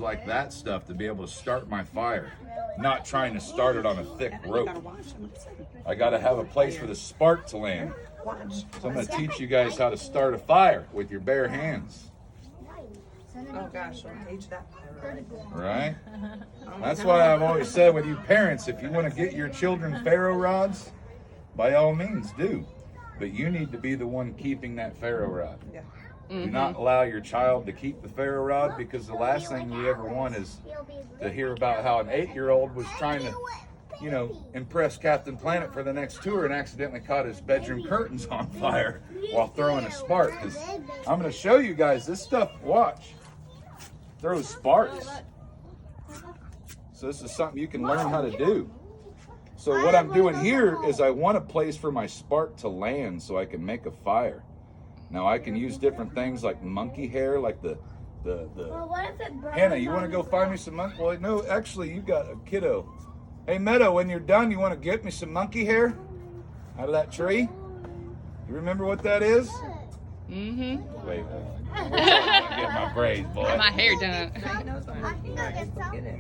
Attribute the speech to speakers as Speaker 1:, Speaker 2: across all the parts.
Speaker 1: like that stuff to be able to start my fire, not trying to start it on a thick rope. I got to have a place for the spark to land. So I'm going to teach you guys how to start a fire with your bare hands.
Speaker 2: Oh gosh, I'll teach that.
Speaker 1: Right? That's why I've always said with you parents, if you want to get your children ferro rods, by all means do. But you need to be the one keeping that ferro rod.
Speaker 2: Yeah.
Speaker 1: Do not allow your child to keep the ferro rod, because the last thing you ever want is to hear about how an 8-year-old was trying to, you know, impress Captain Planet for the next tour and accidentally caught his bedroom curtains on fire while throwing a spark. 'Cause I'm going to show you guys this stuff. Watch. Throws sparks. So this is something you can learn how to do. So what I'm doing here is I want a place for my spark to land so I can make a fire. Now I can use different things like monkey hair, like the Hannah, you want to go find me some monkey? Well, no, actually you got a kiddo. Hey Meadow, when you're done, you want to get me some monkey hair out of that tree? You remember what that is?
Speaker 3: Mm-hmm.
Speaker 1: Wait, I'm get my braids, boy.
Speaker 3: My hair done.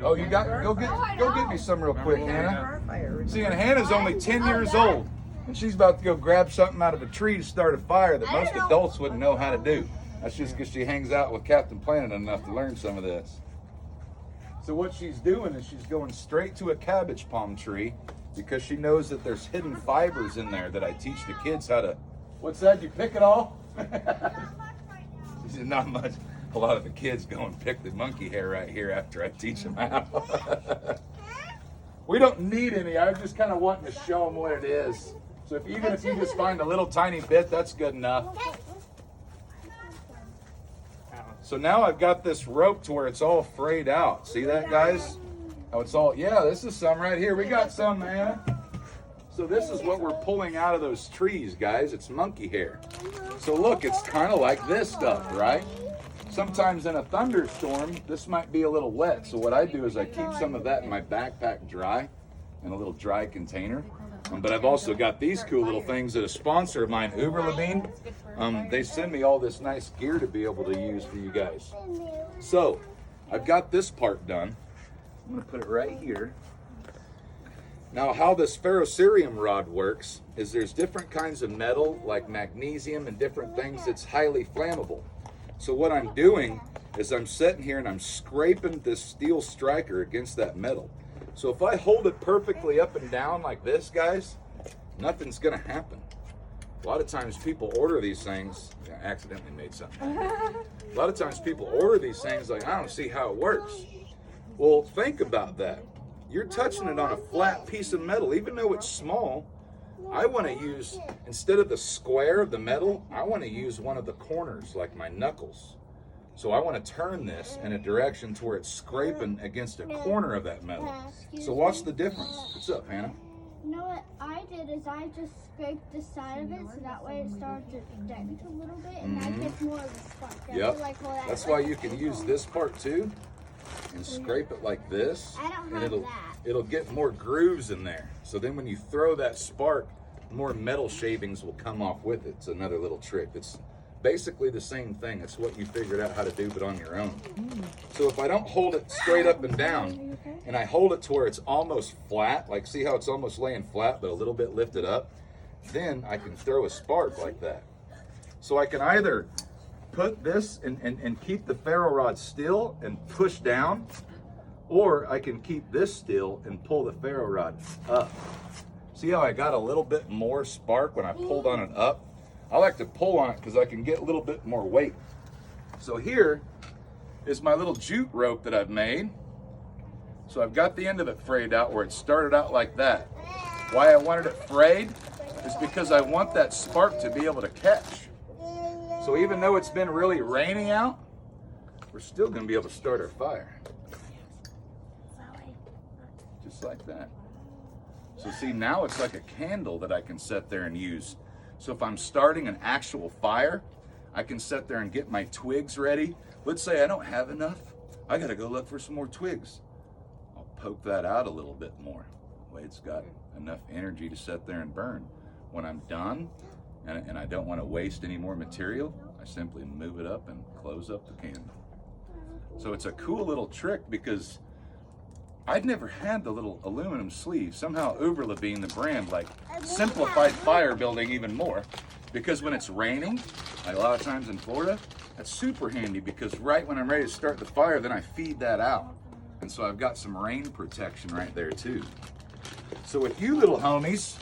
Speaker 1: Oh, you got? Go get me some real quick, Hannah. See, and Hannah's only 10 years old, and she's about to go grab something out of a tree to start a fire that most adults wouldn't know how to do. That's just because she hangs out with Captain Planet enough to learn some of this. So what she's doing is she's going straight to a cabbage palm tree because she knows that there's hidden fibers in there that I teach the kids how to. What's that? You pick it all? She said, not much. A lot of the kids go and pick the monkey hair right here after I teach them how. We don't need any. I was just kind of wanting to show them what it is. So even if you just find a little tiny bit, that's good enough. So now I've got this rope to where it's all frayed out. See that, guys? How it's all, yeah, this is some right here. We got some, man. So this is what we're pulling out of those trees, guys. It's monkey hair. So look, it's kind of like this stuff, right? Sometimes in a thunderstorm, this might be a little wet. So what I do is I keep some of that in my backpack dry, in a little dry container. But I've also got these cool little things that a sponsor of mine, Uber Levine, they send me all this nice gear to be able to use for you guys. So I've got this part done. I'm gonna put it right here. Now how this ferrocerium rod works is there's different kinds of metal like magnesium and different things that's highly flammable. So what I'm doing is I'm sitting here and I'm scraping this steel striker against that metal. So if I hold it perfectly up and down like this, guys, nothing's gonna happen. A lot of times people order these things, I accidentally made something. A lot of times people order these things like, I don't see how it works. Well, think about that. You're touching it on a flat piece of metal, even though it's small. I want to use, instead of the square of the metal, I want to use one of the corners, like my knuckles. So I want to turn this in a direction to where it's scraping against a corner of that metal. So watch the difference. What's up, Hannah?
Speaker 4: You know what I did is I just scraped the side of it so that way it started to dent a little bit and that gets more of the spark.
Speaker 1: Yep. That's why you can use this part too and scrape it like this.
Speaker 4: I don't
Speaker 1: and
Speaker 4: have
Speaker 1: it'll get more grooves in there. So then when you throw that spark, more metal shavings will come off with it. It's another little trick. It's basically the same thing. It's what you figured out how to do, but on your own. So if I don't hold it straight up and down, and I hold it to where it's almost flat, like see how it's almost laying flat, but a little bit lifted up, then I can throw a spark like that. So I can either put this and keep the ferro rod still and push down, or I can keep this still and pull the ferro rod up. See how I got a little bit more spark when I pulled on it up? I like to pull on it because I can get a little bit more weight. So here is my little jute rope that I've made. So I've got the end of it frayed out where it started out like that. Why I wanted it frayed is because I want that spark to be able to catch. So even though it's been really raining out, we're still going to be able to start our fire. Just like that. So see, now it's like a candle that I can sit there and use. So if I'm starting an actual fire, I can sit there and get my twigs ready. Let's say I don't have enough. I got to go look for some more twigs. I'll poke that out a little bit more. That way it's got enough energy to sit there and burn. When I'm done, and I don't want to waste any more material, I simply move it up and close up the candle. So it's a cool little trick because I'd never had the little aluminum sleeve. Somehow Uberlevine, the brand, like simplified fire building even more. Because when it's raining, like a lot of times in Florida, that's super handy because right when I'm ready to start the fire, then I feed that out. And so I've got some rain protection right there too. So with you little homies,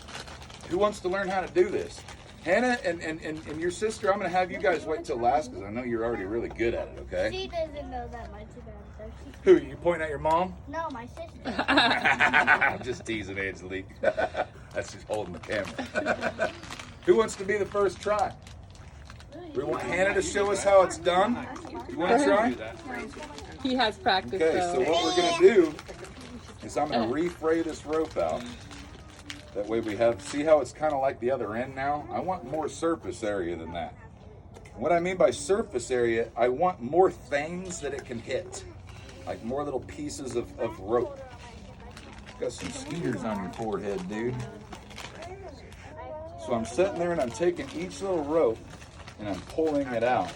Speaker 1: who wants to learn how to do this? Hannah and your sister, I'm gonna have you guys wait till last because I know you're already really good at it, okay?
Speaker 4: She doesn't know that much about it.
Speaker 1: Who, you pointing at your mom?
Speaker 4: No, my sister.
Speaker 1: I'm just teasing Angelique. That's just holding the camera. Who wants to be the first try? We want Hannah to show us how it's done. You want to try?
Speaker 3: He has practice.
Speaker 1: Okay, so what we're going to do is I'm going to refray this rope out. That way we have, see how it's kind of like the other end now? I want more surface area than that. And what I mean by surface area, I want more things that it can hit. Like more little pieces of rope. Got some skeeters on your forehead, dude. So I'm sitting there and I'm taking each little rope and I'm pulling it out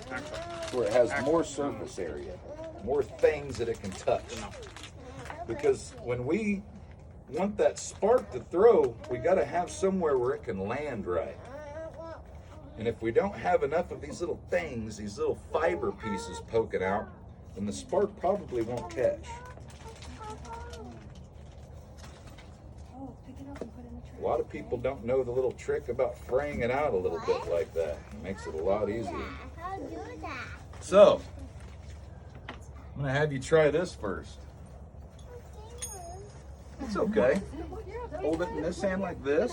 Speaker 1: where it has more surface area, more things that it can touch. Because when we want that spark to throw, we got to have somewhere where it can land right. And if we don't have enough of these little things, these little fiber pieces poking out, then the spark probably won't catch. A lot of people don't know the little trick about fraying it out a little bit like that. It makes it a lot easier. So, I'm going to have you try this first. It's okay. Hold it in this hand like this.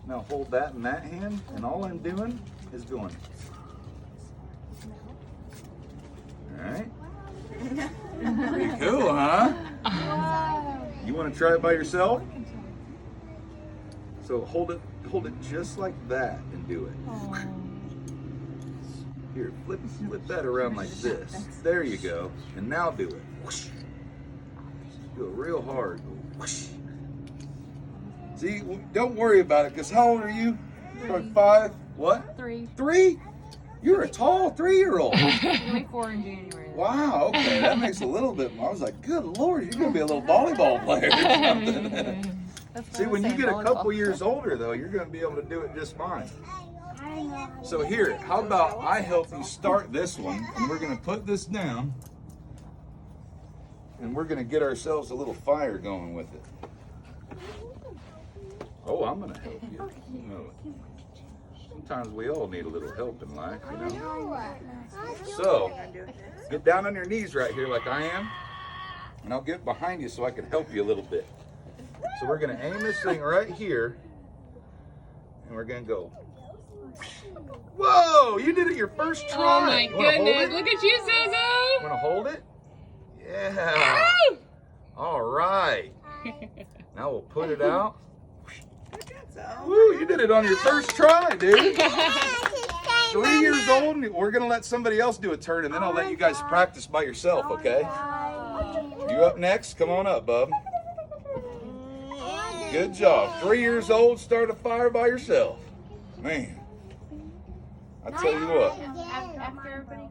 Speaker 1: Now hold that in that hand, and all I'm doing is going. All right. Pretty cool, huh? You want to try it by yourself? So hold it just like that and do it. Here, flip that around like this. There you go. And now do it. Whoosh. Do it real hard. Whoosh. See, don't worry about it, because how old are you? Probably 5? What?
Speaker 3: 3.
Speaker 1: 3? You're a tall 3-year-old.
Speaker 3: 4 in January.
Speaker 1: Wow, okay, that makes a little bit more. I was like, good Lord, you're going to be a little volleyball player or something. See, when you get a couple years older, though, you're going to be able to do it just fine. So here, how about I help you start this one, and we're going to put this down, and we're going to get ourselves a little fire going with it. Oh, I'm going to help you. You know, sometimes we all need a little help in life, you know. So, get down on your knees right here like I am, and I'll get behind you so I can help you a little bit. So we're going to aim this thing right here, and we're going to go. Whoa, you did it your first try.
Speaker 3: Oh my goodness, look at you, Suzu.
Speaker 1: Want to hold it? Yeah. All right. Now we'll put it out. Woo, you did it on your first try, dude. 3 years old, and we're going to let somebody else do a turn, and then I'll let you guys practice by yourself, okay? You up next? Come on up, bub. Good job. 3 years old, start a fire by yourself. Man, I tell you what.
Speaker 2: After everybody